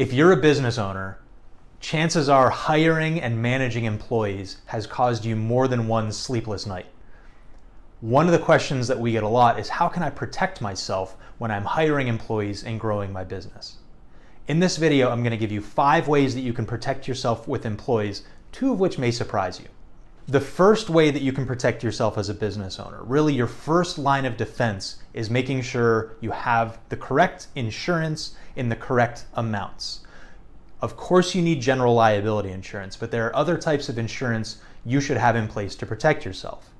If you're a business owner, chances are hiring and managing employees has caused you more than one sleepless night. One of the questions that we get a lot is, how can I protect myself when I'm hiring employees and growing my business? In this video, I'm going to give you 5 ways that you can protect yourself with employees, 2 of which may surprise you. The first way that you can protect yourself as a business owner, really your first line of defense, is making sure you have the correct insurance in the correct amounts. Of course, you need general liability insurance, but there are other types of insurance you should have in place to protect yourself.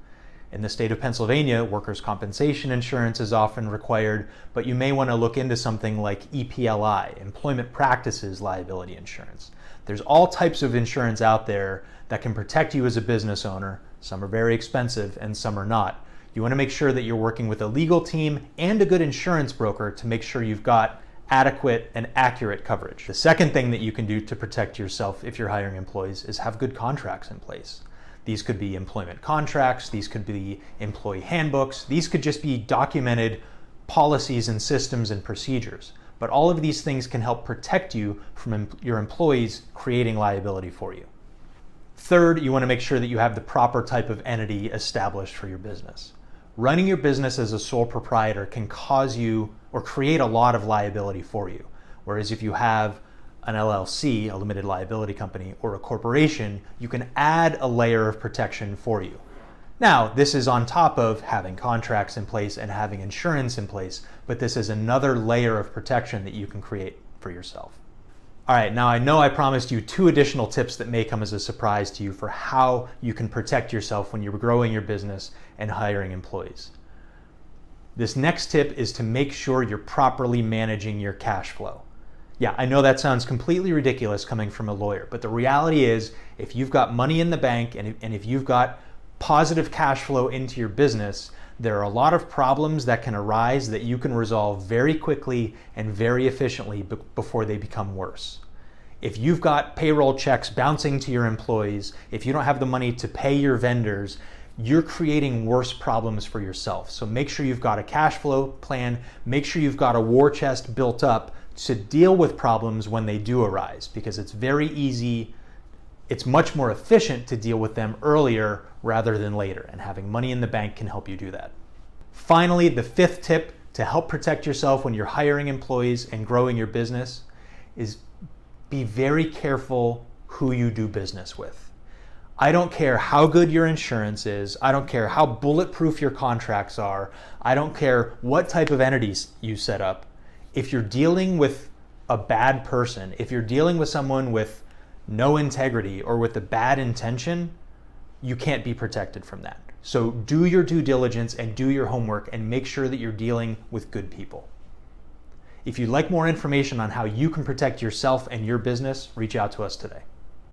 In the state of Pennsylvania, workers' compensation insurance is often required, but you may want to look into something like EPLI, Employment Practices Liability Insurance. There's all types of insurance out there that can protect you as a business owner. Some are very expensive and some are not. You want to make sure that you're working with a legal team and a good insurance broker to make sure you've got adequate and accurate coverage. The second thing that you can do to protect yourself if you're hiring employees is have good contracts in place. These could be employment contracts, these could be employee handbooks, these could just be documented policies and systems and procedures. But all of these things can help protect you from your employees creating liability for you. Third, you want to make sure that you have the proper type of entity established for your business. Running your business as a sole proprietor can cause you or create a lot of liability for you. Whereas if you have an LLC, a limited liability company, or a corporation, you can add a layer of protection for you. Now, this is on top of having contracts in place and having insurance in place, but this is another layer of protection that you can create for yourself. All right, now I know I promised you 2 additional tips that may come as a surprise to you for how you can protect yourself when you're growing your business and hiring employees. This next tip is to make sure you're properly managing your cash flow. Yeah, I know that sounds completely ridiculous coming from a lawyer, but the reality is if you've got money in the bank and if you've got positive cash flow into your business, there are a lot of problems that can arise that you can resolve very quickly and very efficiently before they become worse. If you've got payroll checks bouncing to your employees, if you don't have the money to pay your vendors, you're creating worse problems for yourself. So make sure you've got a cash flow plan, make sure you've got a war chest built up to deal with problems when they do arise, because it's very easy, it's much more efficient to deal with them earlier rather than later, and having money in the bank can help you do that. Finally, the 5th tip to help protect yourself when you're hiring employees and growing your business is be very careful who you do business with. I don't care how good your insurance is, I don't care how bulletproof your contracts are, I don't care what type of entities you set up. If you're dealing with a bad person, if you're dealing with someone with no integrity or with a bad intention, you can't be protected from that. So do your due diligence and do your homework and make sure that you're dealing with good people. If you'd like more information on how you can protect yourself and your business, reach out to us today.